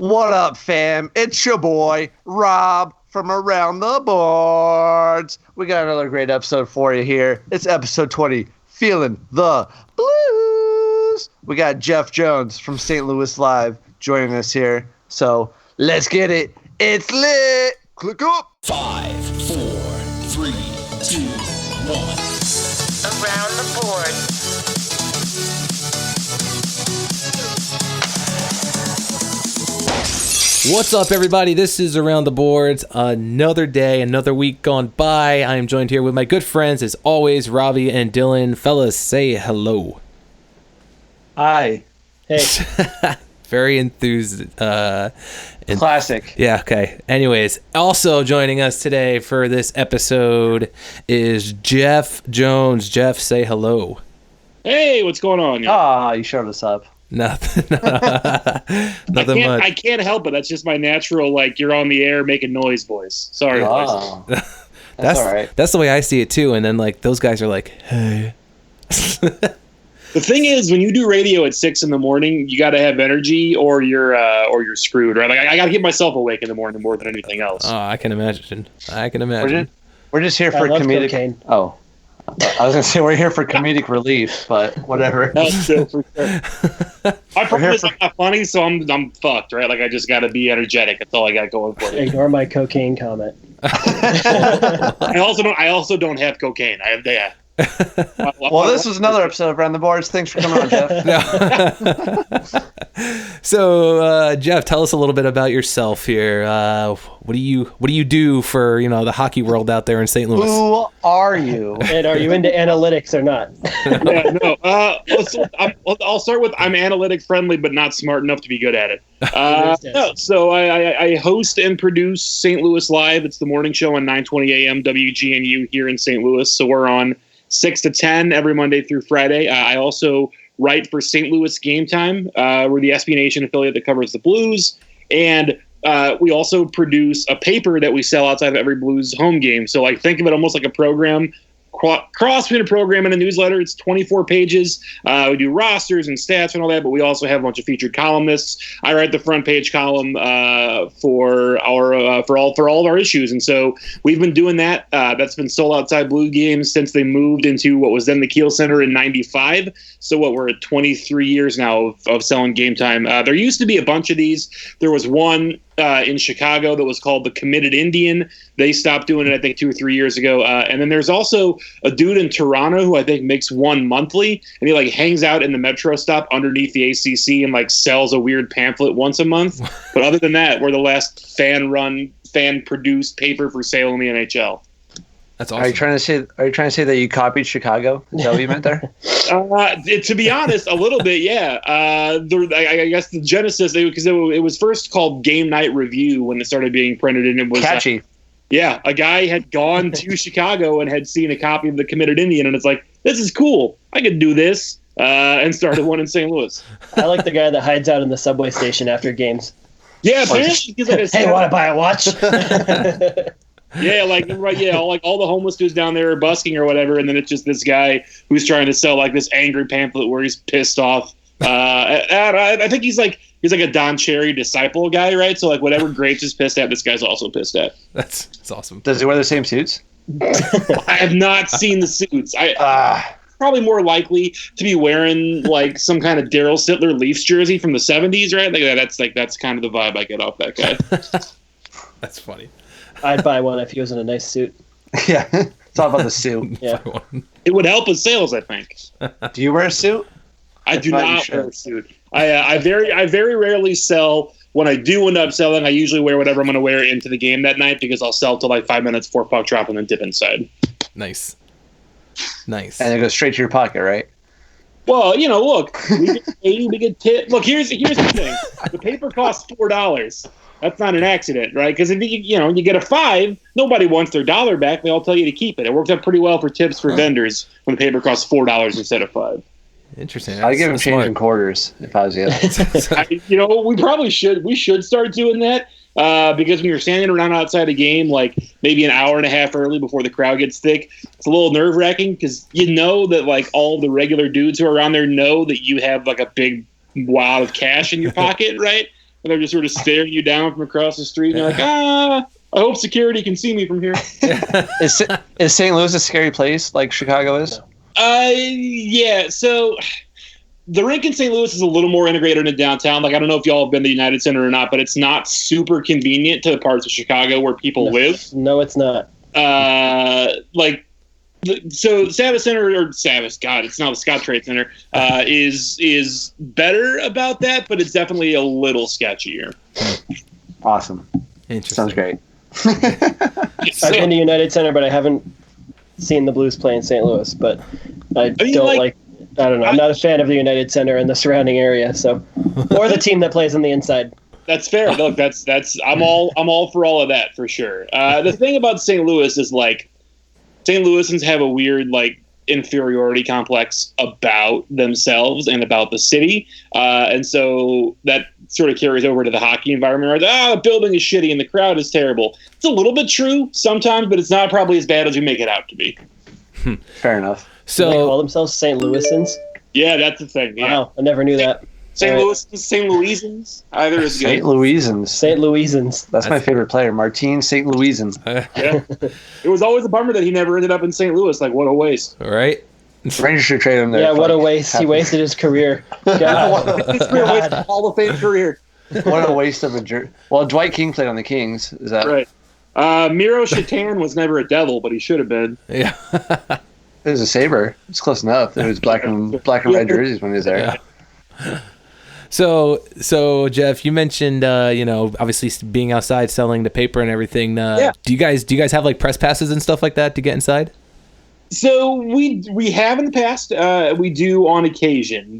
What up, fam? It's your boy, Rob, from Around the Boards. We got another great episode for you here. It's episode 20, Feeling the Blues. We got Jeff Jones from St. Louis Live joining us here. So let's get it. It's lit. Click up. 5, 4, 3, 2, 1. Around the Board. What's up, everybody? This is Around the Boards. Another day, another week gone by. I am joined here with my good friends, as always, Robbie and Dylan. Fellas, say hello. Hi. Hey. Very enthused. Classic. Yeah, okay. Anyways, also joining us today for this episode is Jeff Jones. Jeff, say hello. Hey, what's going on? You showed us up. Nothing. Nothing much. I can't help it. That's just my natural, like, you're on the air making noise voice. Sorry, boys. Oh. That's all right. That's the way I see it too. And then like those guys are like, hey. The thing is, when you do radio at 6 a.m, you got to have energy, or you're screwed, right? Like, I got to get myself awake in the morning more than anything else. Oh, I can imagine. We're just here for comedic. Cocaine. Oh, I was gonna say we're here for comedic relief, but whatever. That's true, for sure. I promise I'm not funny, so I'm fucked, right? Like, I just got to be energetic. That's all I got going for me. Ignore my cocaine comment. I also don't have cocaine. I have that. Well, this was another episode of Around the Boards. Thanks for coming on, Jeff. So, Jeff, tell us a little bit about yourself here. What do you do for the hockey world out there in St. Louis? Who are you? And are you into analytics or not? Yeah, no. I'll start with I'm analytic friendly, but not smart enough to be good at it. No, so I host and produce St. Louis Live. It's the morning show on 9:20 a.m. WGNU here in St. Louis. So we're on 6 to 10 every Monday through Friday. I also write for St. Louis Game Time. We're the SB Nation affiliate that covers the Blues. And we also produce a paper that we sell outside of every Blues home game. So, like, think of it almost like a program, cross between a program and a newsletter. It's 24 pages. We do rosters and stats and all that, but we also have a bunch of featured columnists. I write the front page column for all of our issues, and so we've been doing that. That's been sold outside Blue games since they moved into what was then the Kiel Center in '95. So we're at 23 years now of selling Game Time. There used to be a bunch of these. There was one in Chicago that was called the Committed Indian. They stopped doing it, I think, 2 or 3 years ago. And then there's also a dude in Toronto who I think makes one monthly, and he like hangs out in the metro stop underneath the ACC and like sells a weird pamphlet once a month. But other than that, we're the last fan-produced paper for sale in the NHL. That's awesome. Are you trying to say that you copied Chicago? Is that what you meant there? To be honest, a little bit, yeah. I guess the genesis, because it was first called Game Night Review when it started being printed, and it was catchy. Yeah, a guy had gone to Chicago and had seen a copy of the Committed Indian, and it's like, this is cool. I could do this, and started one in St. Louis. I like the guy that hides out in the subway station after games. Yeah, apparently he's like a Hey, want to buy a watch? Yeah, like all the homeless dudes down there are busking or whatever, and then it's just this guy who's trying to sell like this angry pamphlet where he's pissed off. And I think he's like a Don Cherry disciple guy, right? So like whatever Grapes is pissed at, this guy's also pissed at. That's awesome. Does he wear the same suits? I have not seen the suits. Probably more likely to be wearing like some kind of Daryl Sittler Leafs jersey from the '70s, right? That's kind of the vibe I get off that guy. That's funny. I'd buy one if he was in a nice suit. Yeah, it's all about the suit. Yeah. It would help with sales, I think. Do you wear a suit? I do not wear a suit. I very rarely sell. When I do end up selling, I usually wear whatever I'm going to wear into the game that night, because I'll sell to like 5 minutes before puck drop and then dip inside. Nice. And it goes straight to your pocket, right? Well, look, we get tip. Look, here's the thing. The paper costs $4. That's not an accident, right? Because if you get a $5, nobody wants their dollar back. They all tell you to keep it. It works out pretty well for tips for vendors when the paper costs $4 instead of $5. Interesting. I'd give him change in quarters if I was you. We probably should. We should start doing that because when you're standing around outside a game, like maybe an hour and a half early before the crowd gets thick, it's a little nerve wracking because you know that like all the regular dudes who are around there know that you have like a big wad of cash in your pocket, right? and they're just sort of staring you down from across the street. And you're like, I hope security can see me from here. Is St. Louis a scary place like Chicago is? Yeah. So the rink in St. Louis is a little more integrated into downtown. Like, I don't know if y'all have been to the United Center or not, but it's not super convenient to the parts of Chicago where people live. No, it's not. So Savvis Center, or Savvis, God, it's now the Scott Trade Center, is better about that, but it's definitely a little sketchier. Awesome. Interesting. Sounds great. I've been to United Center, but I haven't seen the Blues play in St. Louis. But I don't know. I'm not a fan of the United Center and the surrounding area, or the team that plays on the inside. That's fair. Look, that's I'm all for all of that for sure. The thing about St. Louis is like St. Louisans have a weird like inferiority complex about themselves and about the city, and so that sort of carries over to the hockey environment. Right? The building is shitty and the crowd is terrible. It's a little bit true sometimes, but it's not probably as bad as we make it out to be. Fair enough. Do they call So themselves St. Louisans? Yeah, that's the thing. Yeah. Wow, I never knew that. St. All right. Louis, St. Louisans, either is good. St. Louisans. St. Louisans. That's my favorite player, Martin St. Louisan. Yeah. It was always a bummer that he never ended up in St. Louis. Like, what a waste. right. Rangers should trade him there. Yeah, for, what a like, waste. half He a- wasted his career. God. It's been a waste of Hall of Fame career. What a waste of a jersey. Well, Dwight King played on the Kings. Is that Right. Miro Shatan was never a devil, but he should have been. Yeah. It was a Sabre. It's close enough. It was black and red jerseys when he was there. Yeah. So Jeff, you mentioned obviously being outside selling the paper and everything. Yeah. Do you guys have like press passes and stuff like that to get inside? So we have in the past. We do on occasion.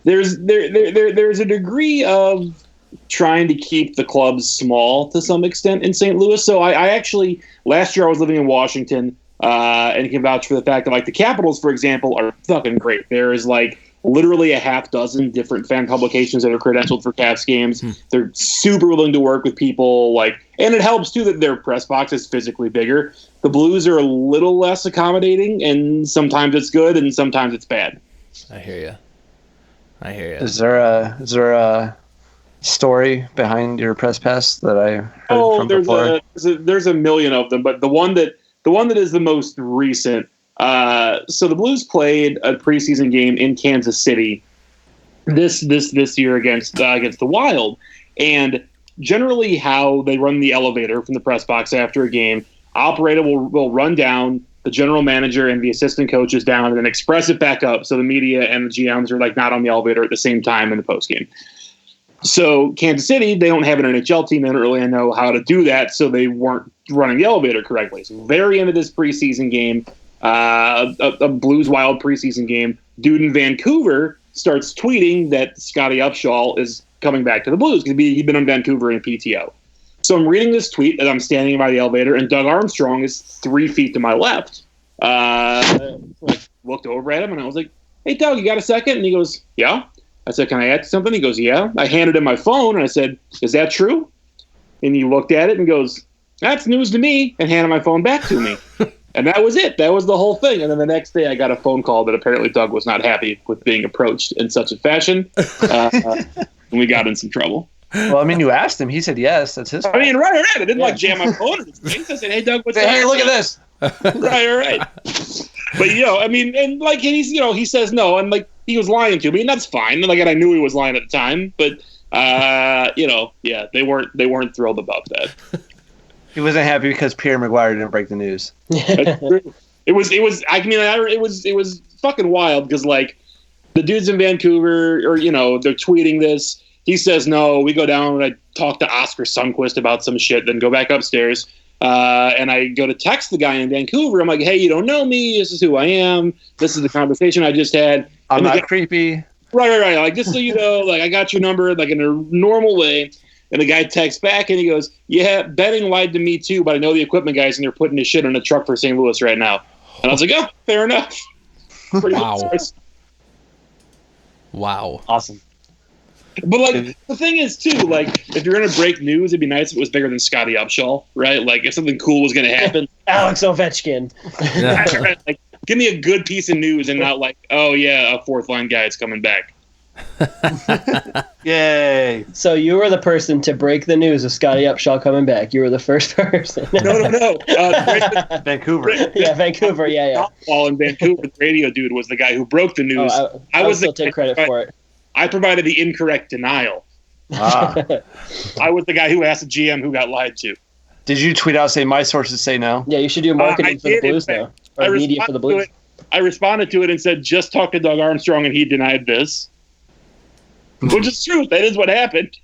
There's a degree of trying to keep the clubs small to some extent in St. Louis. So I actually last year I was living in Washington and can vouch for the fact that like the Capitals, for example, are fucking great. There is like literally a half dozen different fan publications that are credentialed for Caps games. They're super willing to work with people, and it helps too that their press box is physically bigger. The Blues are a little less accommodating, and sometimes it's good and sometimes it's bad. I hear you. Is there a story behind your press pass that I heard from before? There's a million of them, but the one that is the most recent. So the Blues played a preseason game in Kansas City this year against the Wild, and generally how they run the elevator from the press box after a game, operator will run down, the general manager and the assistant coaches down, and then express it back up so the media and the GMs are like not on the elevator at the same time in the postgame. So Kansas City, they don't have an NHL team. They don't really know how to do that, so they weren't running the elevator correctly. So very end of this preseason game, a Blues Wild preseason game, dude in Vancouver starts tweeting that Scotty Upshall is coming back to the Blues because he'd been in Vancouver in PTO. So I'm reading this tweet as I'm standing by the elevator, and Doug Armstrong is 3 feet to my left. Looked over at him, and I was like, "Hey, Doug, you got a second?" And he goes, "Yeah." I said, "Can I add something?" He goes, "Yeah." I handed him my phone, and I said, "Is that true?" And he looked at it and goes, "That's news to me," and handed my phone back to me. And that was it. That was the whole thing. And then the next day I got a phone call that apparently Doug was not happy with being approached in such a fashion. And we got in some trouble. Well, I mean, you asked him. He said yes. That's his fault. I mean, right. I didn't jam my phone in his face. I said, "Hey, Doug, what's up?" Hey, look at this. Right. But, I mean, and he's, he says no. And he was lying to me, and that's fine. And I knew he was lying at the time. But, yeah, they weren't thrilled about that. He wasn't happy because Pierre McGuire didn't break the news. That's true. It was fucking wild because the dudes in Vancouver they're tweeting this. He says no. We go down and I talk to Oscar Sundquist about some shit, then go back upstairs. And I go to text the guy in Vancouver. I'm like, "Hey, you don't know me. This is who I am. This is the conversation I just had. I'm not creepy." Right. Just so you know, I got your number in a normal way. And the guy texts back and he goes, "Yeah, Benning lied to me too, but I know the equipment guys and they're putting his shit on a truck for St. Louis right now." And I was like, "Oh, fair enough." Pretty Wow. good. Wow. Awesome. But the thing is too, if you're gonna break news, it'd be nice if it was bigger than Scotty Upshall, right? If something cool was gonna happen, Alex Ovechkin. give me a good piece of news and not "Oh yeah, a fourth line guy is coming back." Yay! So you were the person to break the news of Scotty Upshaw coming back. You were the first person. No. Vancouver. Yeah, Vancouver. Yeah. Paul in Vancouver, the radio dude, was the guy who broke the news. I would still take credit for it. I provided the incorrect denial. Ah. I was the guy who asked the GM who got lied to. Did you tweet out saying my sources say no? Yeah, you should do marketing for the Blues now. Or media for the Blues. I responded to it and said, just talk to Doug Armstrong, and he denied this. Which is true. That is what happened.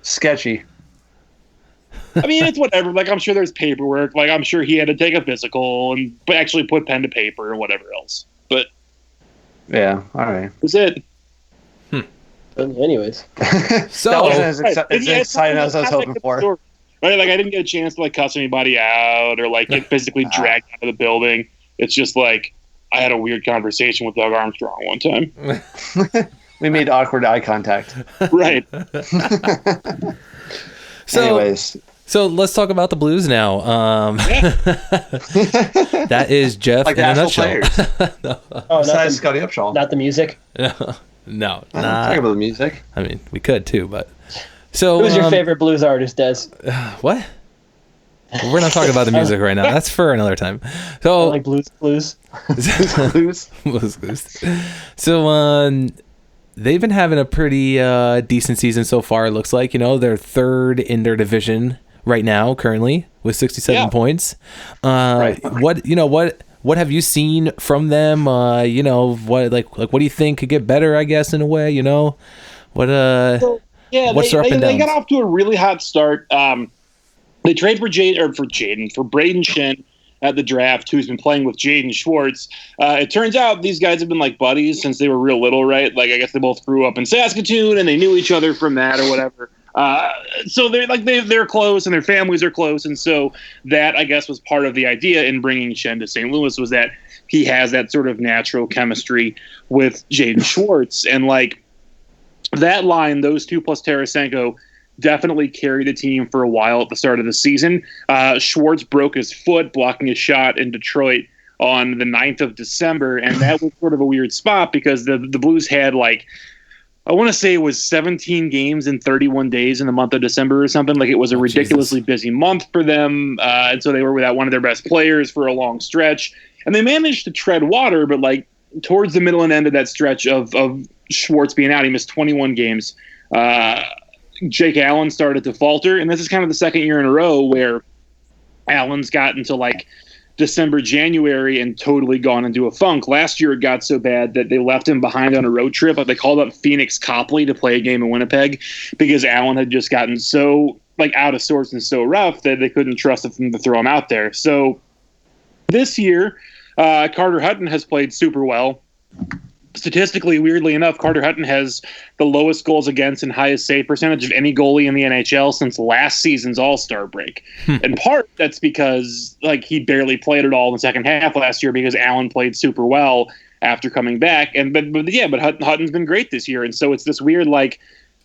Sketchy. I mean, it's whatever. Like, I'm sure there's paperwork. Like, I'm sure he had to take a physical and actually put pen to paper and whatever else. But yeah, all right. That's it. Anyways. So that wasn't as exciting as I was hoping for. Story, right? Like, I didn't get a chance to, like, cuss anybody out or, like, get physically dragged out of the building. It's just, like, I had a weird conversation with Doug Armstrong one time. We made awkward eye contact. Right. Anyways. So let's talk about the Blues now. That is Jeff like in a nutshell. players. Besides Scotty Upshaw. Not the music? No. Talk about the music. I mean, we could too, but... So, who's your favorite Blues artist, Des? What? We're not talking about the music right now. That's for another time. So, I like Blues. Blues. So, they've been having a pretty decent season so far. It looks like, they're third in their division right now, currently with 67 points. Right. What have you seen from them? What do you think could get better? I guess in a way, what's their up and downs? They got off to a really hot start. They trade for Braden Shen at the draft, who's been playing with Jaden Schwartz. It turns out these guys have been like buddies since they were real little, right? Like, I guess they both grew up in Saskatoon and they knew each other from that or whatever. So they're close and their families are close. And so that, I guess, was part of the idea in bringing Shen to St. Louis, was that he has that sort of natural chemistry with Jaden Schwartz. And like that line, those two plus Tarasenko, definitely carried the team for a while at the start of the season. Schwartz broke his foot blocking a shot in Detroit on the 9th of December, and that was sort of a weird spot because the Blues had, like, I want to say it was 17 games in 31 days in the month of December or something. Like, it was a ridiculously busy month for them, and so they were without one of their best players for a long stretch. And they managed to tread water, but, like, towards the middle and end of that stretch of Schwartz being out, he missed 21 games. Jake Allen started to falter, and this is kind of the second year in a row where Allen's gotten to like December, January, and totally gone into a funk. Last year it got so bad that they left him behind on a road trip. They called up Phoenix Copley to play a game in Winnipeg because Allen had just gotten so like out of sorts and so rough that they couldn't trust him to throw him out there. So this year, Carter Hutton has played super well. Statistically, weirdly enough, Carter Hutton has the lowest goals against and highest save percentage of any goalie in the NHL since last season's All-Star break. In part, that's because like he barely played at all in the second half last year because Allen played super well after coming back. But Hutton's been great this year, and so it's this weird like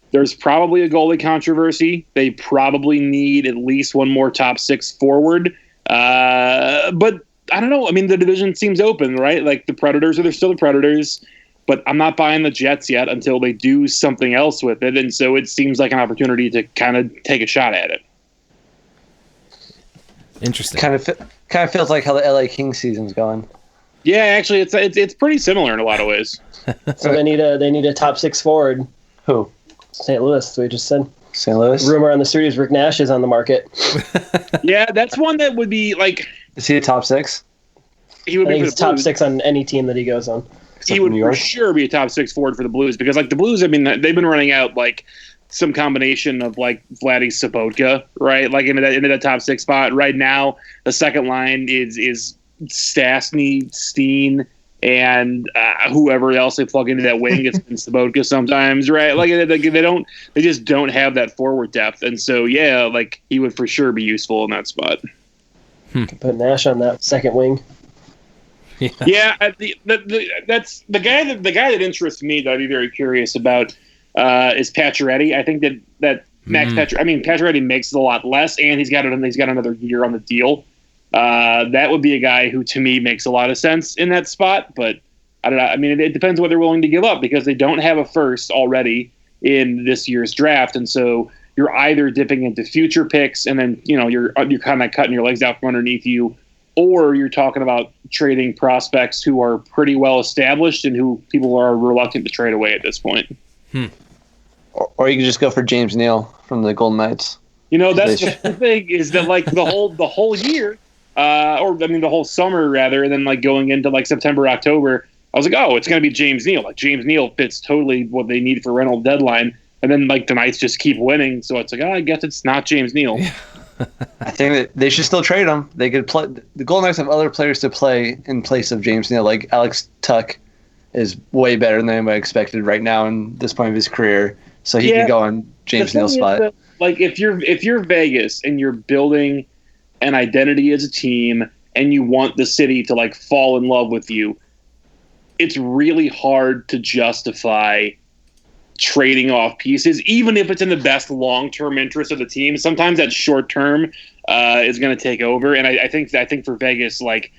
there's probably a goalie controversy. They probably need at least one more top six forward, but I don't know. I mean, the division seems open, right? Like the Predators they're still the Predators. But I'm not buying the Jets yet until they do something else with it. And so it seems like an opportunity to kind of take a shot at it. Interesting. Kind of feels like how the LA Kings season's going. Yeah, actually, it's pretty similar in a lot of ways. So they need a top six forward. Who? St. Louis, as we just said. St. Louis? Rumor on the street is Rick Nash is on the market. Yeah, that's one that would be like... Is he a top six? He would I be think he's top six on any team that he goes on. He would for sure be a top six forward for the Blues because, like, the Blues, I mean, they've been running out, like, some combination of, like, Vladdy Sobotka, right? Like, into that top six spot. Right now, the second line is Stastny, Steen, and whoever else they plug into that wing. It's been Sobotka sometimes, right? Like, they just don't have that forward depth. And so, yeah, like, he would for sure be useful in that spot. Put Nash on that second wing. Yeah, that's the guy that interests me that I'd be very curious about is Pacioretty. I think that Max Pacioretty makes it a lot less, and he's got another year on the deal. That would be a guy who to me makes a lot of sense in that spot, but I don't know. I mean, it depends what they're willing to give up because they don't have a first already in this year's draft, and so you're either dipping into future picks, and then you're kind of cutting your legs out from underneath you, or you're talking about trading prospects who are pretty well established and who people are reluctant to trade away at this point. Or you can just go for James Neal from the Golden Knights. That's the thing is that like the whole year, the whole summer rather, and then like going into like September, October, I was like, oh, it's going to be James Neal. Like James Neal fits totally what they need for rental deadline. And then like the Knights just keep winning. So it's like, I guess it's not James Neal. I think that they should still trade him. They could play. The Golden Knights have other players to play in place of James Neal. Like Alex Tuch is way better than anybody expected right now in this point of his career. So he can go on James Neal's spot. That, like if you're Vegas and you're building an identity as a team and you want the city to like fall in love with you, it's really hard to justify trading off pieces, even if it's in the best long-term interest of the team. Sometimes that short-term is going to take over, and I think for Vegas, like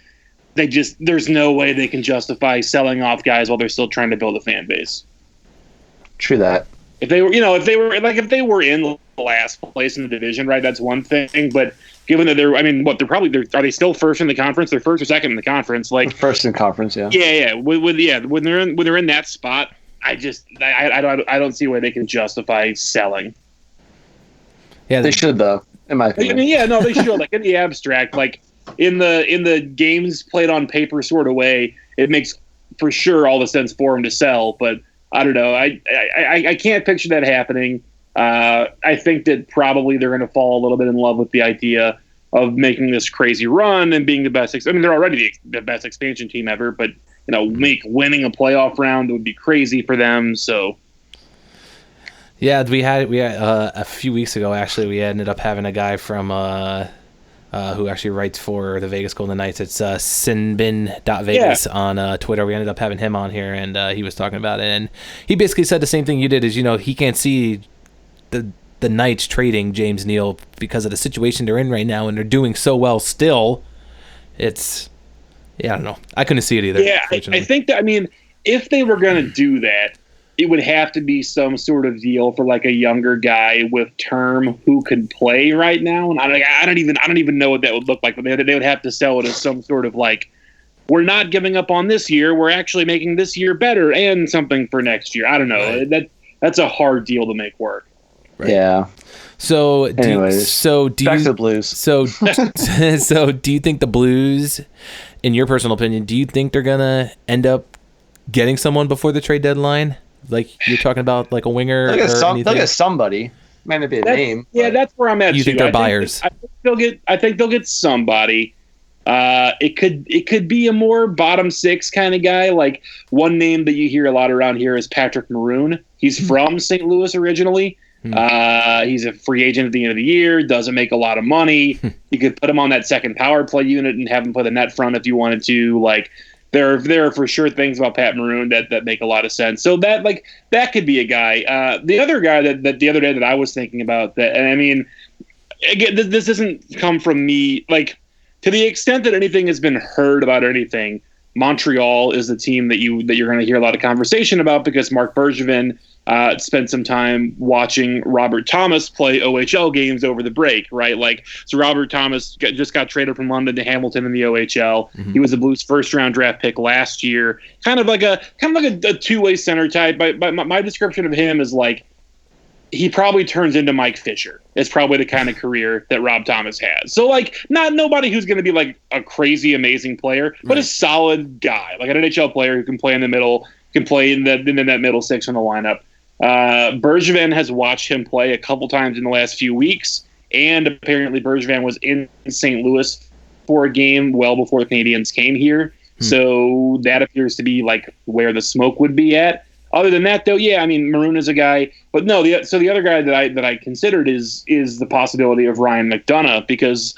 there's no way they can justify selling off guys while they're still trying to build a fan base. True that. If they were in last place in the division, right? That's one thing, but given that are they still first in the conference? They're first or second in the conference, like first in conference, yeah. Yeah. When they're in that spot, I don't see why they can justify selling. Yeah, they should though, in my opinion. I mean, they should. Like in the abstract, like in the games played on paper sort of way, it makes for sure all the sense for them to sell. But I don't know. I can't picture that happening. I think that probably they're going to fall a little bit in love with the idea of making this crazy run and being the best. I mean, they're already the best expansion team ever, but winning a playoff round would be crazy for them. So, yeah, we had a few weeks ago. Actually, we ended up having a guy from who actually writes for the Vegas Golden Knights. It's Sinbin.Vegas on Twitter. We ended up having him on here, and he was talking about it, and he basically said the same thing you did. Is he can't see the Knights trading James Neal because of the situation they're in right now, and they're doing so well still. It's I don't know. I couldn't see it either. Yeah, I think that, if they were going to do that, it would have to be some sort of deal for like a younger guy with term who could play right now. And I don't even know what that would look like. But they would have to sell it as some sort of like, we're not giving up on this year. We're actually making this year better and something for next year. I don't know. Right. That's a hard deal to make work. Right. Yeah. So back to the Blues. So do you think the Blues, in your personal opinion, do you think they're gonna end up getting someone before the trade deadline? Like you're talking about, like a winger or anything? They'll get somebody. Might not be a name. Yeah, that's where I'm at. You think they're buyers? I think they'll get somebody. It could be a more bottom six kind of guy. Like one name that you hear a lot around here is Patrick Maroon. He's from St. Louis originally. He's a free agent at the end of the year, doesn't make a lot of money. You could put him on that second power play unit and have him play the net front if you wanted to. Like there are for sure things about Pat Maroon that make a lot of sense. So that could be a guy. The other guy that the other day that I was thinking about, that, and I mean, again, this doesn't come from me. Like to the extent that anything has been heard about anything, Montreal is the team that you're going to hear a lot of conversation about because Marc Bergevin spent some time watching Robert Thomas play OHL games over the break, right? Like, so Robert Thomas just got traded from London to Hamilton in the OHL. Mm-hmm. He was the Blues' first-round draft pick last year. Kind of like a two-way center type. But my description of him is like he probably turns into Mike Fisher. It's probably the kind of career that Rob Thomas has. So like, not nobody who's going to be like a crazy amazing player, but a solid guy, like an NHL player who can play in the middle, can play in that middle six in the lineup. Bergevin has watched him play a couple times in the last few weeks, and apparently Bergevin was in St. Louis for a game well before the Canadians came here. So that appears to be like where the smoke would be at. Other than that, though, yeah, I mean, Maroon is a guy, but no. So the other guy that I considered is the possibility of Ryan McDonagh, because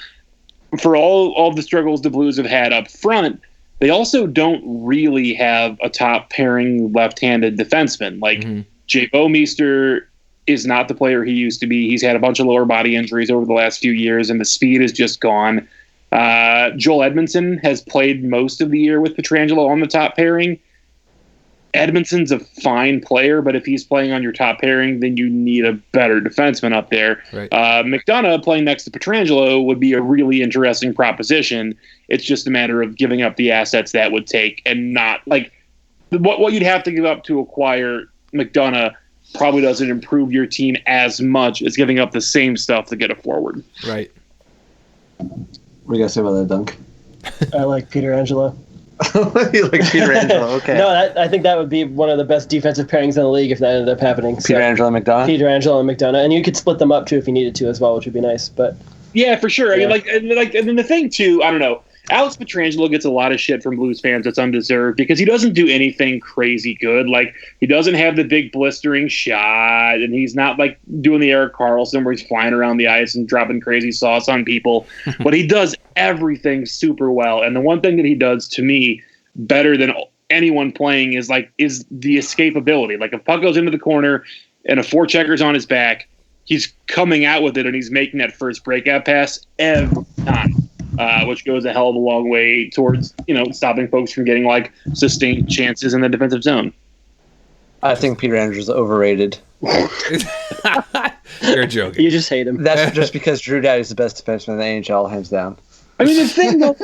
for all the struggles the Blues have had up front, they also don't really have a top pairing left-handed defenseman. Like Jay Bouwmeester is not the player he used to be. He's had a bunch of lower body injuries over the last few years, and the speed is just gone. Joel Edmondson has played most of the year with Pietrangelo on the top pairing. Edmondson's a fine player, but if he's playing on your top pairing, then you need a better defenseman up there. Right. McDonough playing next to Pietrangelo would be a really interesting proposition. It's just a matter of giving up the assets that would take, and not like what you'd have to give up to acquire McDonough probably doesn't improve your team as much as giving up the same stuff to get a forward. Right. What do you guys say about that, Dunk? I like Pietrangelo. You like Pietrangelo? Okay. No, I think that would be one of the best defensive pairings in the league if that ended up happening. So, Pietrangelo and McDonough. Pietrangelo and McDonough, and you could split them up too if you needed to as well, which would be nice. But Yeah, for sure. Yeah. I mean, and then the thing too, I don't know. Alex Pietrangelo gets a lot of shit from Blues fans that's undeserved because he doesn't do anything crazy good. Like, he doesn't have the big blistering shot, and he's not like doing the Erik Karlsson where he's flying around the ice and dropping crazy sauce on people. But he does everything super well. And the one thing that he does to me better than anyone playing is the escapability. Like, if puck goes into the corner and a forechecker's on his back, he's coming out with it and he's making that first breakout pass every time. Which goes a hell of a long way towards, stopping folks from getting like sustained chances in the defensive zone. I think Pietrangelo's overrated. You're joking. you just hate him. That's just because Drew Doughty's the best defenseman in the NHL, hands down. I mean, the thing though,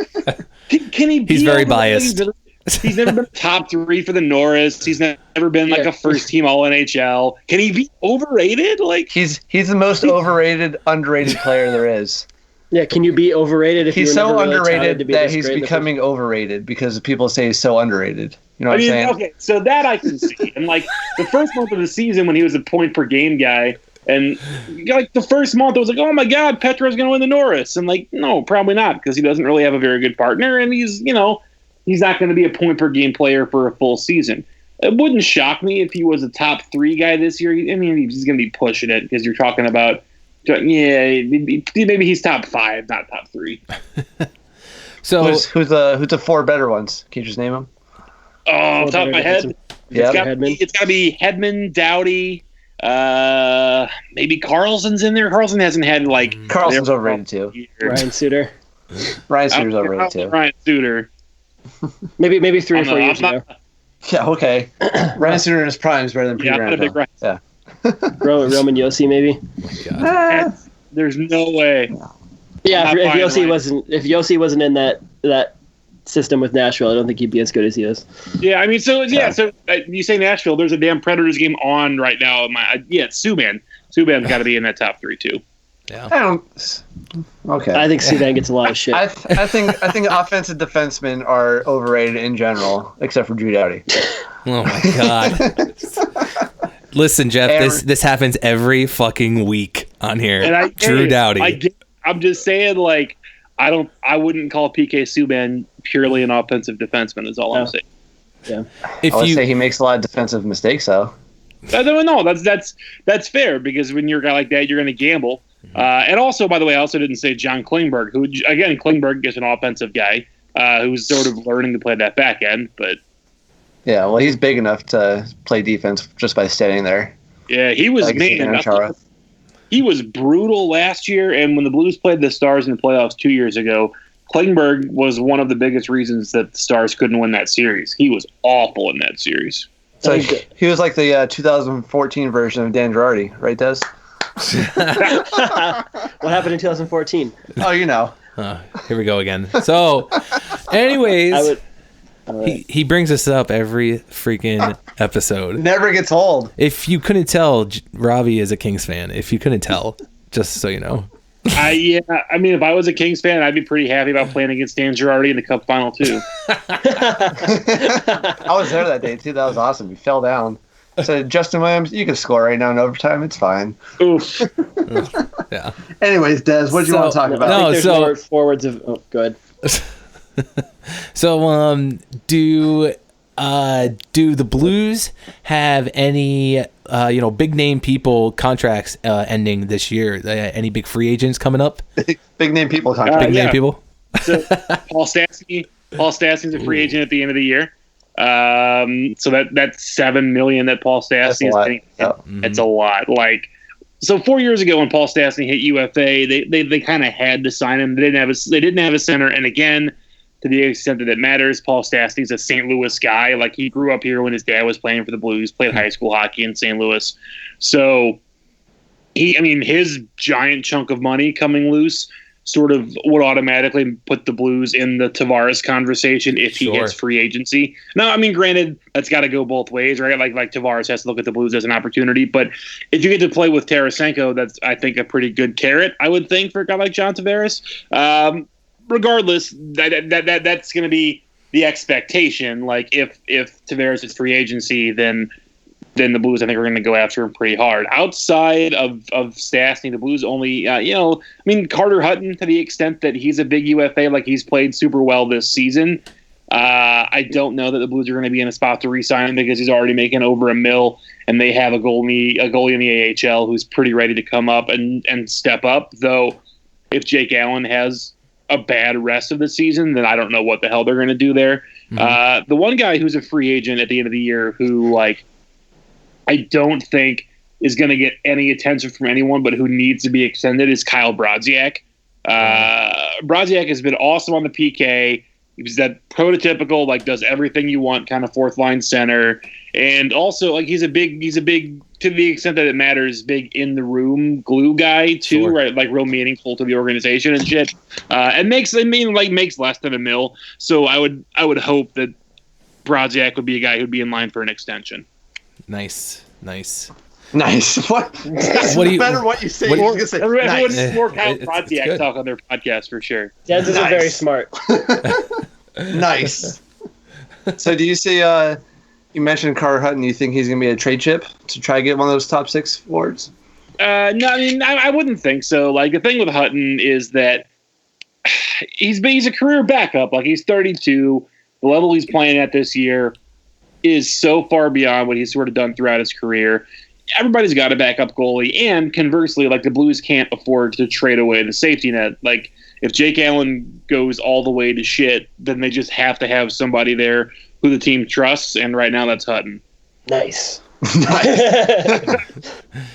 can he be He's very overrated? biased. He's never been top 3 for the Norris. He's never been like a first team All NHL. Can he be overrated? Like, He's the most overrated, underrated player there is. Yeah, can you be overrated if He's you're so never really talented underrated to be that this he's great in the becoming overrated because people say he's so underrated. You know what I'm saying? okay, so that I can see. And like the first month of the season when he was a point per game guy, and like the first month it was like, oh my God, Petro's going to win the Norris. And like, no, probably not, because he doesn't really have a very good partner, and he's not going to be a point per game player for a full season. It wouldn't shock me if he was a top 3 guy this year. I mean, he's going to be pushing it because you're talking about. Yeah, maybe he's top 5, not top 3. So who's the 4 better ones? Can you just name them? Oh, off the top of my head, Yeah, it's got to be Hedman, Doughty, maybe Carlson's in there. Carlson hasn't had like Carlson's overrated too. Ryan Suter. Ryan Suter's overrated too. Ryan Suter. Maybe 3 or 4 years ago. Yeah, okay. Ryan Suter in his prime is better than Yeah, I'm not a big Pietrangelo. Ryan. Yeah. Roman Yossi, maybe. There's no way. Yeah, I'm if not buying Yossi wasn't in that system with Nashville, I don't think he'd be as good as he is. Yeah, I mean, so you say Nashville. There's a damn Predators game on right now. It's Subban. Subban's got to be in that top 3 too. I don't. Okay. I think Subban gets a lot of shit. I think offensive defensemen are overrated in general, except for Drew Doughty. Oh my God. Listen, Jeff, this happens every fucking week on here. And Drew Doughty. I'm just saying, like, I wouldn't call PK Subban purely an offensive defenseman. Is all I'm saying. Yeah. I would say he makes a lot of defensive mistakes, though. No, that's fair, because when you're a guy like that, you're going to gamble. And also, by the way, I also didn't say John Klingberg, who again, Klingberg is an offensive guy who's sort of learning to play that back end, but. Yeah, well, he's big enough to play defense just by standing there. Yeah, he was he was brutal last year, and when the Blues played the Stars in the playoffs 2 years ago, Klingberg was one of the biggest reasons that the Stars couldn't win that series. He was awful in that series. So he was like the 2014 version of Dan Girardi, right, Des? What happened in 2014? Oh, you know. Here we go again. So, anyways. He brings us up every freaking episode. Never gets old. If you couldn't tell, Robbie is a Kings fan. If you couldn't tell, just so you know. I mean, if I was a Kings fan, I'd be pretty happy about playing against Dan Girardi in the Cup final too. I was there that day too. That was awesome. He fell down. Said, Justin Williams, you can score right now in overtime. It's fine. Oof. Yeah. Anyways, Des, what do you want to talk about? I think there's more forwards of. Oh, good. So, do the Blues have any big name people contracts ending this year? Any big free agents coming up? Big name people contracts. Big name people. So Paul Stastny's a free agent at the end of the year. So that's $7 million that Paul Stastny is paying. It's a lot. Like, so 4 years ago when Paul Stastny hit UFA, they kind of had to sign him. They didn't have a center, and again, to the extent that it matters. Paul Stastny's a St. Louis guy. Like, he grew up here when his dad was playing for the Blues, played high school hockey in St. Louis. So, his giant chunk of money coming loose sort of would automatically put the Blues in the Tavares conversation if he hits free agency. Now, granted, that's got to go both ways, right? Like Tavares has to look at the Blues as an opportunity. But if you get to play with Tarasenko, that's, I think, a pretty good carrot, I would think, for a guy like John Tavares. Regardless, that's going to be the expectation. Like, if Tavares is free agency, then the Blues, I think, are going to go after him pretty hard. Outside of Stastny, the Blues only, Carter Hutton, to the extent that he's a big UFA, like, he's played super well this season. I don't know that the Blues are going to be in a spot to re-sign him because he's already making over $1 million, and they have a goalie in the AHL who's pretty ready to come up and step up. Though, if Jake Allen has a bad rest of the season, then I don't know what the hell they're going to do there. Mm-hmm. The one guy who's a free agent at the end of the year who, like, I don't think is going to get any attention from anyone, but who needs to be extended is Kyle Brodziak. Brodziak has been awesome on the PK. He's that prototypical, like, does everything you want kind of fourth line center. And also, like, he's a big, to the extent that it matters, big in the room glue guy too, right? Like, real meaningful to the organization and shit. And makes less than $1 million. So I would hope that Brodziak would be a guy who'd be in line for an extension. Nice. What? What do you? Better what you say. More Kyle Brodziak talk on their podcast for sure. Jens is very smart. Nice. So, do you see? You mentioned Carter Hutton. You think he's going to be a trade chip to try to get one of those top 6 forwards? No, I wouldn't think so. Like, the thing with Hutton is that he's a career backup. Like, he's 32. The level he's playing at this year is so far beyond what he's sort of done throughout his career. Everybody's got a backup goalie, and conversely, like, the Blues can't afford to trade away the safety net. Like, if Jake Allen goes all the way to shit, then they just have to have somebody there who the team trusts, and right now that's Hutton. Nice.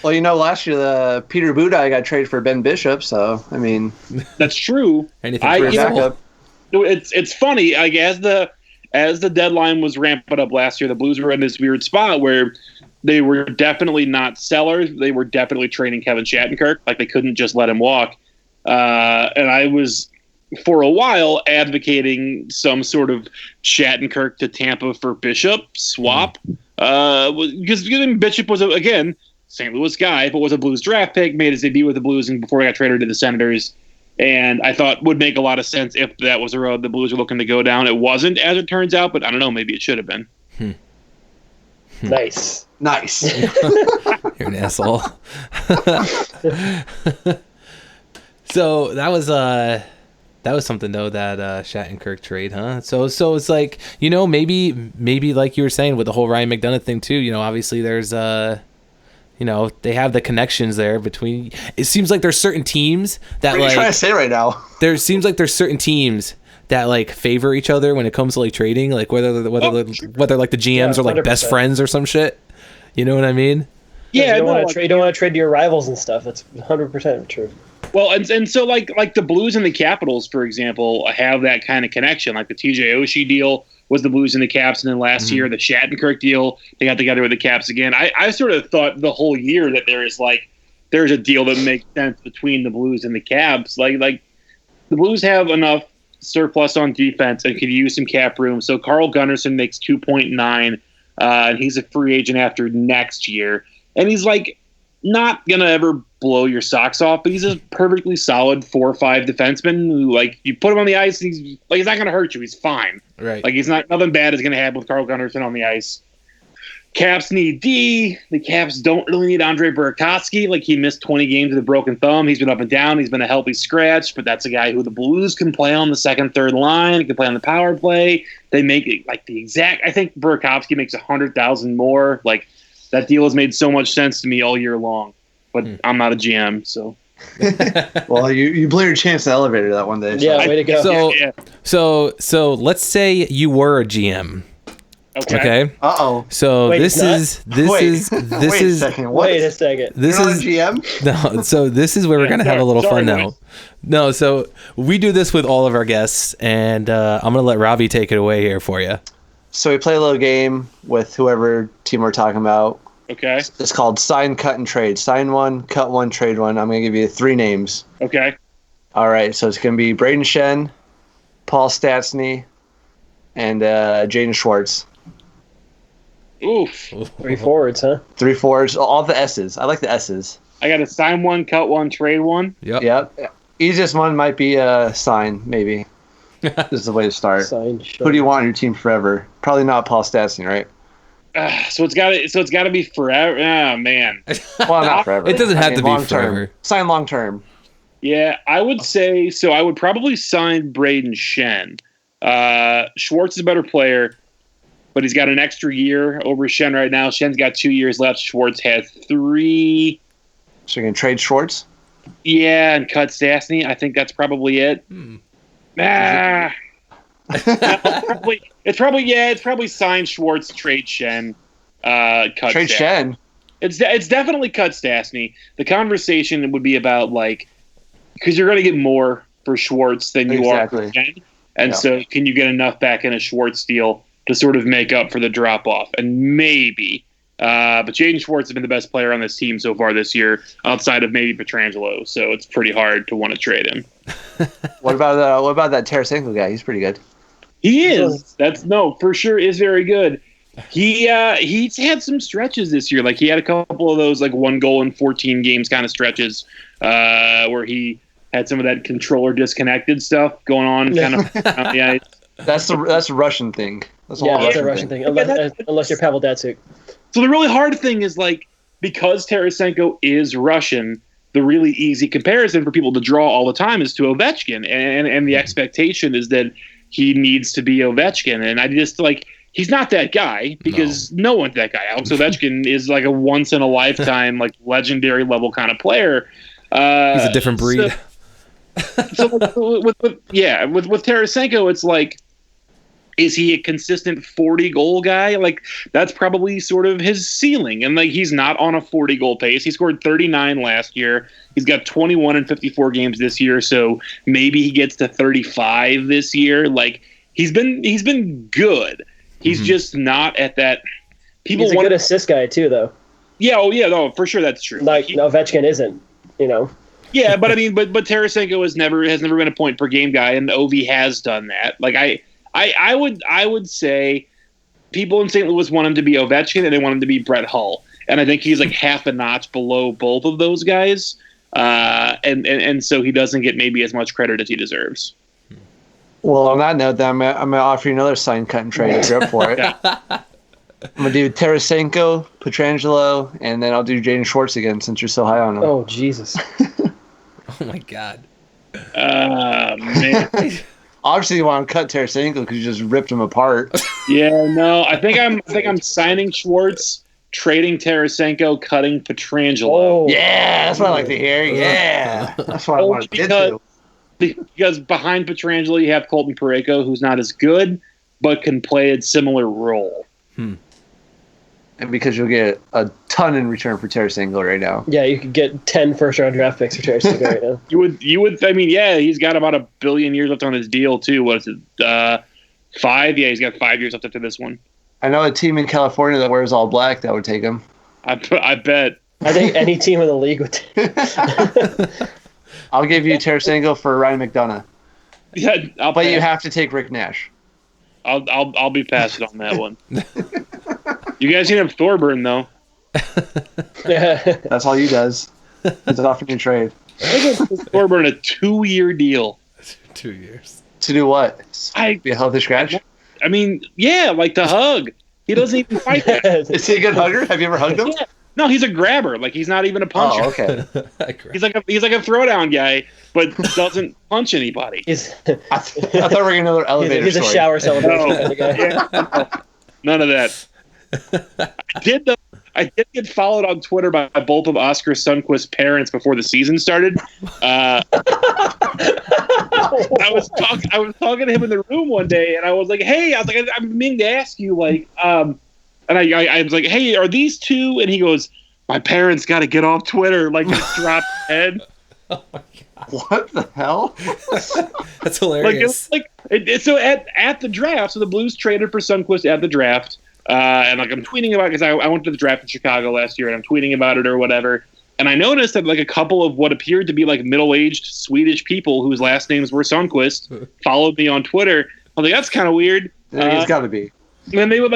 Well, last year the Peter Budaj got traded for Ben Bishop, so that's true. Anything for backup. It's funny. Like, as the deadline was ramping up last year, the Blues were in this weird spot where they were definitely not sellers. They were definitely trading Kevin Shattenkirk. Like, they couldn't just let him walk. And I was, for a while, advocating some sort of Shattenkirk to Tampa for Bishop swap. Because Bishop was, again, St. Louis guy, but was a Blues draft pick, made his debut with the Blues and before he got traded to the Senators. And I thought would make a lot of sense if that was a road the Blues were looking to go down. It wasn't, as it turns out, but I don't know, maybe it should have been. Nice. You're an asshole. So that was something though, that Shattenkirk trade, huh? So it's like, maybe like you were saying with the whole Ryan McDonagh thing too. Obviously there's they have the connections there between. It seems like there's certain teams that what are you trying to say right now? There seems like there's certain teams that like favor each other when it comes to like trading, like whether like the GMs are like 100%. Best friends or some shit. You know what I mean? Yeah, you don't want to trade to your rivals and stuff. That's 100% true. Well, and so like the Blues and the Capitals, for example, have that kind of connection. Like the TJ Oshie deal was the Blues and the Caps, and then last year the Shattenkirk deal, they got together with the Caps again. I sort of thought the whole year that there's a deal that makes sense between the Blues and the Caps. Like the Blues have enough surplus on defense and could use some cap room. So Carl Gunnarsson makes 2.9, and he's a free agent after next year. And he's like not gonna ever blow your socks off, but he's a perfectly solid 4 or 5 defenseman who, like, you put him on the ice, and he's not gonna hurt you. He's fine. Right. Like, nothing bad is gonna happen with Carl Gunnarsson on the ice. Caps need D. The Caps don't really need Andre Burakovsky. Like, he missed 20 games with a broken thumb. He's been up and down. He's been a healthy scratch, but that's a guy who the Blues can play on the second, third line. He can play on the power play. They make it like the exact. I think Burakovsky makes $100,000 more. Like, that deal has made so much sense to me all year long. But I'm not a GM, so. Well, you blew your chance in the elevator that one day. So. Yeah, way to go. So let's say you were a GM. Okay. Uh-oh. So Wait, this not? is Wait a is second. What? Wait a second. this You're not is a GM? no. So this is where we're gonna have a little sorry, fun now. boys. No, so we do this with all of our guests, and I'm gonna let Robbie take it away here for you. So we play a little game with whoever team we're talking about. Okay. It's called sign, cut, and trade. Sign one, cut one, trade one. I'm going to give you 3 names. Okay. All right, so it's going to be Braden Shen, Paul Stastny, and Jaden Schwartz. Oof. 3 forwards, huh? 3 forwards, all the S's. I like the S's. I got to sign one, cut one, trade one. Yep. Yep. Easiest one might be sign, maybe. This is the way to start. Sign. Who do you want on your team forever? Probably not Paul Stastny, right? So it's got to be forever. Oh man. Well, not forever. It doesn't have to be long term. forever. Sign long term. Yeah, I would say so. I would probably sign Braden Shen. Schwartz is a better player, but he's got an extra year over Shen right now. Shen's got 2 years left. Schwartz has 3. So you're going to trade Schwartz? Yeah, and cut Stastny. I think that's probably it. It's probably sign Schwartz, trade Shen, cut Trade Stastny. Shen? It's definitely cut Stastny. The conversation would be about because you're going to get more for Schwartz than you are for Shen, and so can you get enough back in a Schwartz deal to sort of make up for the drop off? And maybe, but Jaden Schwartz has been the best player on this team so far this year, outside of maybe Pietrangelo. So it's pretty hard to want to trade him. What about that Tarasenko guy? He's pretty good. He is. For sure is very good. He's had some stretches this year. Like he had a couple of those 1 goal in 14 games kind of stretches where he had some of that controller disconnected stuff going on. Kind of. Yeah. That's a Russian thing. That's That's a Russian thing. Unless you're Pavel Datsyuk. So the really hard thing is because Tarasenko is Russian, the really easy comparison for people to draw all the time is to Ovechkin, and the expectation is that he needs to be Ovechkin, and I just he's not that guy because no one's that guy. Alex Ovechkin is a once in a lifetime legendary level kind of player. He's a different breed. So with Tarasenko, it's is he a consistent 40 goal guy? That's probably sort of his ceiling. And he's not on a 40 goal pace. He scored 39 last year. He's got 21 in 54 games this year. So maybe he gets to 35 this year. He's been good. He's just not at that. He's a good assist guy too, though. Yeah. Oh yeah. No, for sure. That's true. Ovechkin isn't, Yeah. But I mean, but Tarasenko has never been a point per game guy. And Ovi has done that. I would say people in St. Louis want him to be Ovechkin and they want him to be Brett Hull. And I think he's half a notch below both of those guys. And so he doesn't get maybe as much credit as he deserves. Well, on that note, then I'm going to offer you another sign, cut, and trade if you're up for it. I'm going to do Tarasenko, Pietrangelo, and then I'll do Jaden Schwartz again since you're so high on him. Oh, Jesus. Oh my God. Man. Obviously, you want to cut Tarasenko because you just ripped him apart. Yeah, no, I think I'm signing Schwartz, trading Tarasenko, cutting Pietrangelo. Oh. Yeah, that's what I like to hear. Yeah, that's what I want to get to. Because behind Pietrangelo, you have Colton Parayko, who's not as good, but can play a similar role. And because you'll get a ton in return for Tarasenko right now. Yeah, you could get 10 first-round draft picks for Tarasenko right now. You would. I mean, yeah, he's got about 1 billion years left on his deal too. What is it? 5? Yeah, he's got 5 years left after this one. I know a team in California that wears all black that would take him. I bet. I think any team in the league would. I'll give you Tarasenko for Ryan McDonough. Yeah, but you have to take Rick Nash. I'll be passing on that one. You guys can have Thorburn though. That's all he does. He's offering a trade. Thorburn a 2-year deal. 2 years. To do what? Be a healthy scratch? I mean, yeah, to hug. He doesn't even fight that. Is he a good hugger? Have you ever hugged him? Yeah. No, he's a grabber. He's not even a puncher. Oh, okay. He's like a throwdown guy, but doesn't punch anybody. I thought we were going to another elevator He's a story. shower celebration kind of guy. Yeah, none of that. I did get followed on Twitter by both of Oscar Sundquist's parents before the season started. I was talking to him in the room one day, and I was like, "Hey," I was like, "I'm meaning to ask you, like, and I was like, "Hey, are these two?" And he goes, "My parents got to get off Twitter." Like, just dropped his head. Oh my god, What the hell? that's hilarious. So at the draft, so the Blues traded for Sundqvist at the draft, and like I'm tweeting about because I went to the draft in Chicago last year, and I'm tweeting about it or whatever. And I noticed that like a couple of what appeared to be like middle-aged Swedish people whose last names were Sundqvist followed me on Twitter. I was like, that's kind of weird. It's got to be. And then they would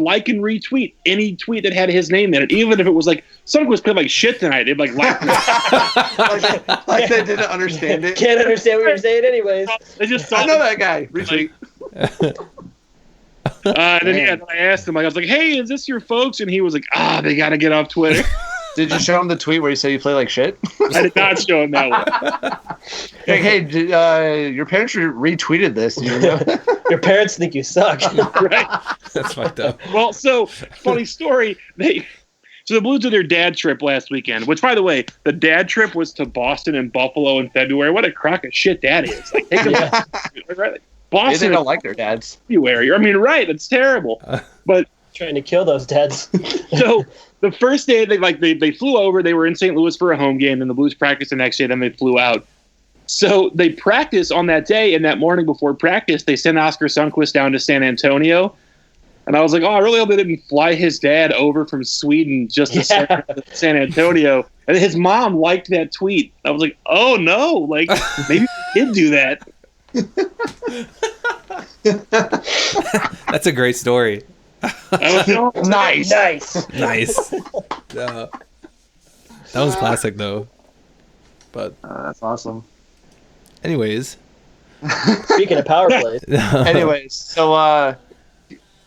like and retweet any tweet that had his name in it, even if it was like Sundqvist played like shit tonight. They'd like laugh. like they didn't understand it. Can't understand what you're saying, anyways. They just I know that guy. Retweet. And then I asked him, like, I was like, "Hey, is this your folks?" And he was like, they got to get off Twitter." Did you show him the tweet where you said you play like shit? I did not show him that one. Like, hey, your parents retweeted this. You know? Your parents think you suck. Right? That's fucked up. Well, so funny story. So the Blues did their dad trip last weekend, which, by the way, the dad trip was to Boston and Buffalo in February. What a crock of shit that is! Like, take right? Boston They don't like their dads. February. I mean, right? It's terrible. But Trying to kill those dads. so the first day they flew over. They were in St. Louis for a home game, and the Blues practiced the next day. Then they flew out. So they practiced on that day, and that morning before practice, they sent Oscar Sundqvist down to San Antonio. And I was like, I really hope they didn't fly his dad over from Sweden just to San Antonio. And his mom liked that tweet. I was like, oh no, like maybe we did do that. That's a great story. Nice. Nice. That was classic though. But That's awesome. anyways, Speaking of power plays, Anyways, so I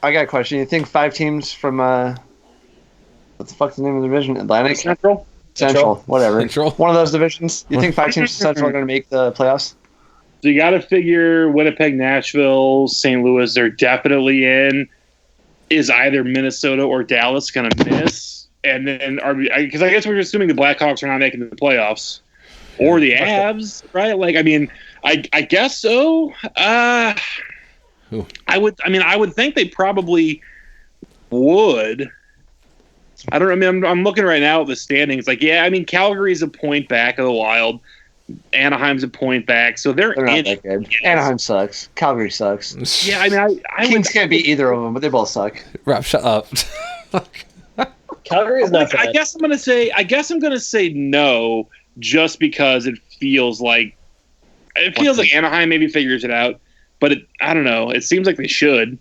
got a question. You think 5 teams from what the fuck's the name of the division? Atlantic? Central. Whatever. Central. One of those divisions. You think 5 teams from Central are going to make the playoffs? So you got to figure Winnipeg, Nashville, St. Louis, they're definitely in. Is either Minnesota or Dallas going to miss? And then, because I guess we're assuming the Blackhawks are not making the playoffs. Or the Avs, right? Like, I mean, I guess so. I would think they probably would. I don't know. I mean, I'm looking right now at the standings. Like, yeah, I mean, Calgary's a point back of the Wild. Anaheim's a point back, so they're not in. that good. Anaheim sucks. Calgary sucks. Yeah, I mean, I Kings can't beat either of them, but they both suck. Rob, shut up. Calgary is not bad. I guess I'm gonna say no, just because it feels like Anaheim maybe figures it out, but I don't know. It seems like they should.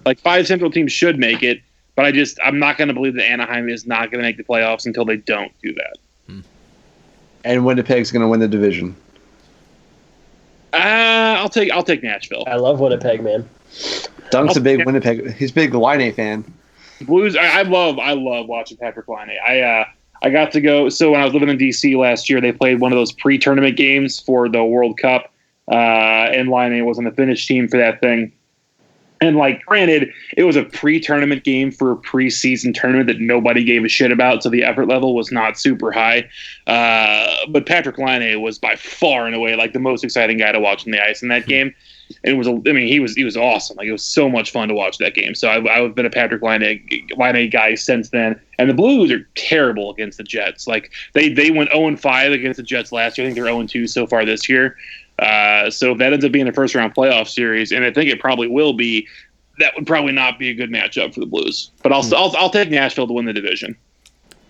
Like 5 Central teams should make it, but I'm not gonna believe that Anaheim is not gonna make the playoffs until they don't do that. And Winnipeg's going to win the division. I'll take Nashville. I love Winnipeg, man. Dunk's a big Winnipeg. He's a big Laine fan. Blues. I love watching Patrick Laine. I got to go. So when I was living in DC last year, they played one of those pre-tournament games for the World Cup, and Laine was on the Finnish team for that thing. And like, granted, it was a pre-tournament game for a preseason tournament that nobody gave a shit about, so the effort level was not super high. But Patrick Laine was by far and away like the most exciting guy to watch on the ice in that game. And he was awesome. Like, it was so much fun to watch that game. So I've been a Patrick Laine guy since then. And the Blues are terrible against the Jets. Like, they went 0-5 against the Jets last year. I think they're 0-2 so far this year. So if that ends up being a first round playoff series, and I think it probably will be, that would probably not be a good matchup for the Blues. But I'll take Nashville to win the division.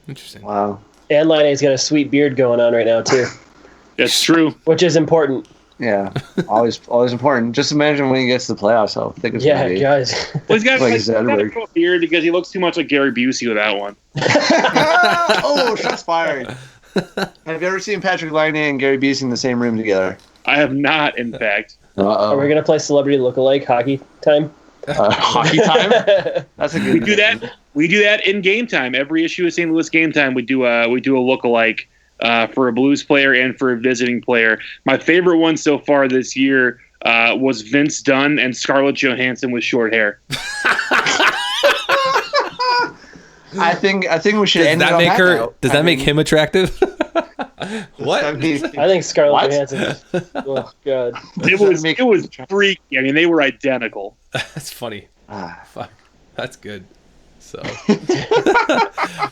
Interesting. Wow. And Laine's got a sweet beard going on right now too, That's true. which is important. Yeah. Always important. Just imagine when he gets to the playoffs. I think it's Yeah, going to be. guys. Well, he's got Like a Zetterberg. beard because he looks too much like Gary Busey with that one. Oh, shots fired. Have you ever seen Patrick Laine and Gary Busey in the same room together? I have not, in fact. Are we gonna play celebrity lookalike hockey time? Hockey time? That's a good. We do that. We do that in Game Time. Every issue of St. Louis Game Time, we do a lookalike for a Blues player and for a visiting player. My favorite one so far this year was Vince Dunn and Scarlett Johansson with short hair. I think we should Does end that it on make that her? note. Does that make him attractive? What? I mean, I think Scarlett What? Johansson. Oh god. It was freaky. I mean, they were identical. That's funny. ah. Fuck. That's good. So,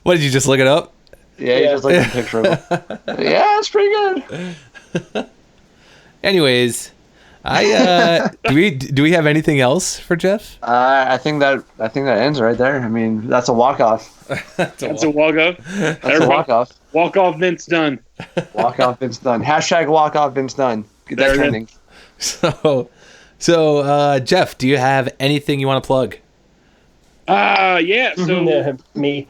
what did you just look it up? Yeah, you Yeah. just looked at the picture of him. Yeah, it's pretty good. Anyways, do we have anything else for Jeff? I think that ends right there. I mean, that's a walk off. That's a walk off. That's a walk off. Walk off, Vince Dunn. Walk off Vince Dunn. Hashtag walk off Vince Dunn. Get that There it is. trending. So, Jeff, do you have anything you want to plug? Yeah. So Me.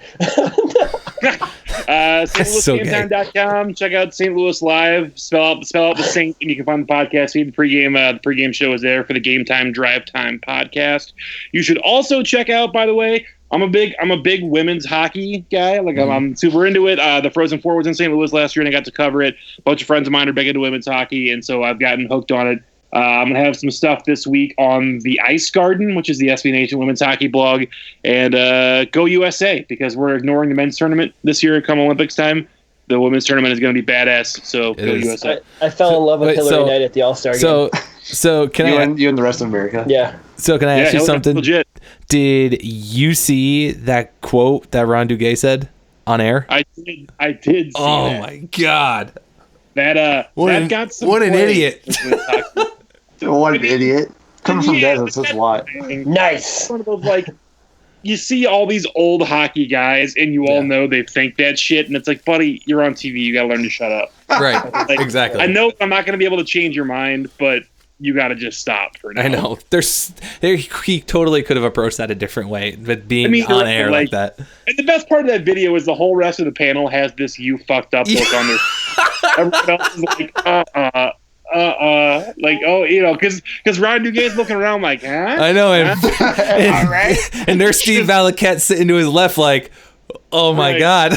StLouisGameTime.com. Check out St. Louis Live. Spell out the Saint, and you can find the podcast feed. The pregame show is there for the Game Time Drive Time podcast. You should also check out, by the way, I'm a big women's hockey guy. Like I'm super into it. The Frozen Four was in St. Louis last year, and I got to cover it. A bunch of friends of mine are big into women's hockey, and so I've gotten hooked on it. I'm going to have some stuff this week on the Ice Garden, which is the SB Nation women's hockey blog, and go USA, because we're ignoring the men's tournament this year come Olympics time. The women's tournament is going to be badass, so go USA. I fell in love with Hillary Knight at the All-Star game. So can You and the rest of America. Yeah. So can I ask you Hillary's something? Legit. Did you see that quote that Ron Duguay said on air? I did see Oh that. my god! That got some what an play. idiot! What an idiot. Coming from Yeah, Des, that's a lot. Nice. One of those, like, you see all these old hockey guys, and you all know they think that shit, and it's like, buddy, you're on TV. You got to learn to shut up. Right? Like, Exactly. I know I'm not going to be able to change your mind, but you got to just stop for now. I know. He totally could have approached that a different way, but being I mean, on right, air like that. And the best part of that video is the whole rest of the panel has this "you fucked up" look on their. Everyone else is like, like, oh, you know, because Ron Duguay's looking around like, huh? I know, and All right. and there's Steve Valiquette sitting to his left, like, oh my Right. god,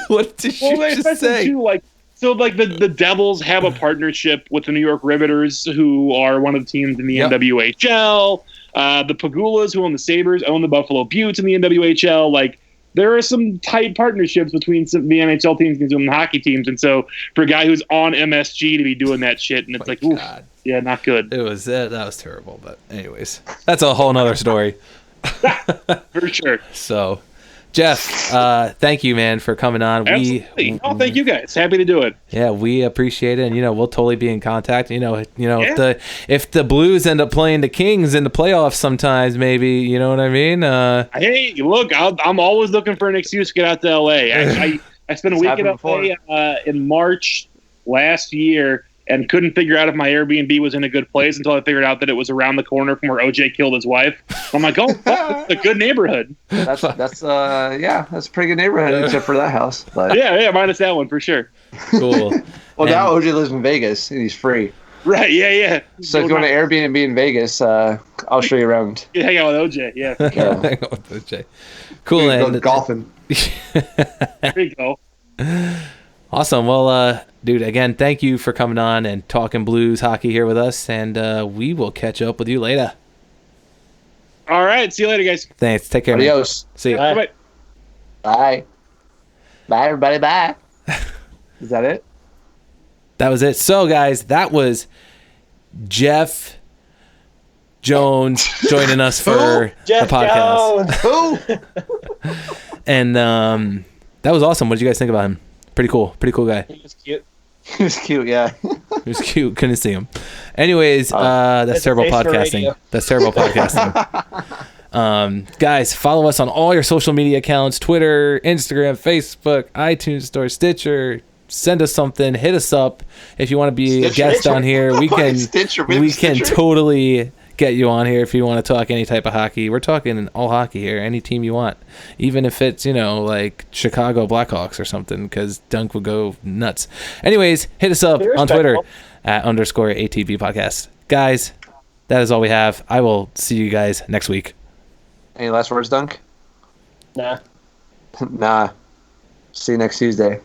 what did you Well, just especially say? too, like, so like the Devils have a partnership with the New York Riveters, who are one of the teams in the Yep. NWHL. The Pagulas, who own the Sabres, own the Buffalo Buttes in the NWHL. Like, there are some tight partnerships between some of the NHL teams and some hockey teams. And so for a guy who's on MSG to be doing that shit, and it's like, oof, God. yeah, not good. It was that was terrible, but anyways, that's a whole nother story. For sure. So, Jeff, thank you, man, for coming on. Absolutely. Thank you guys. Happy to do it. Yeah, we appreciate it, and we'll totally be in contact. Yeah. If the Blues end up playing the Kings in the playoffs, sometimes maybe, you know what I mean. Hey, look, I'm always looking for an excuse to get out to LA. I spent a It's week in happened LA in March last year and couldn't figure out if my Airbnb was in a good place until I figured out that it was around the corner from where OJ killed his wife. I'm like, oh, that's a good neighborhood. That's that's a pretty good neighborhood except for that house. But Yeah, minus that one for sure. Cool. well, now OJ lives in Vegas and he's free. Right? Yeah. So if you want an Airbnb in Vegas, I'll show you around. You hang out with OJ. Yeah, Hang on with OJ. Cool, Go and golfing. there you go. awesome. Well, dude, again, thank you for coming on and talking Blues hockey here with us, and we will catch up with you later. All right, see you later, guys. Thanks. Take care, man. Adios. See you. Bye. Bye. Bye. Bye, everybody. Bye. Is that it? That was it. So, guys, that was Jeff Jones joining us for the Jeff podcast. Jones. Who? And that was awesome. What did you guys think about him? Pretty cool guy. He was cute. He was cute, yeah. He was cute. Couldn't see him. Anyways, that's That's terrible a face for podcasting. radio. That's terrible podcasting. Guys, follow us on all your social media accounts: Twitter, Instagram, Facebook, iTunes Store, Stitcher. Send us something. Hit us up if you want to be a guest on here. We can Stitcher, we can Stitcher. totally get you on here if you want to talk any type of hockey. We're talking all hockey here, any team you want, even if it's like Chicago Blackhawks or something, because Dunk would go nuts. Anyways, hit us up Be on Twitter respectful. at _ATB podcast. Guys, that is all we have. I will see you guys next week. Any last words, Dunk? Nah. Nah. See you next Tuesday.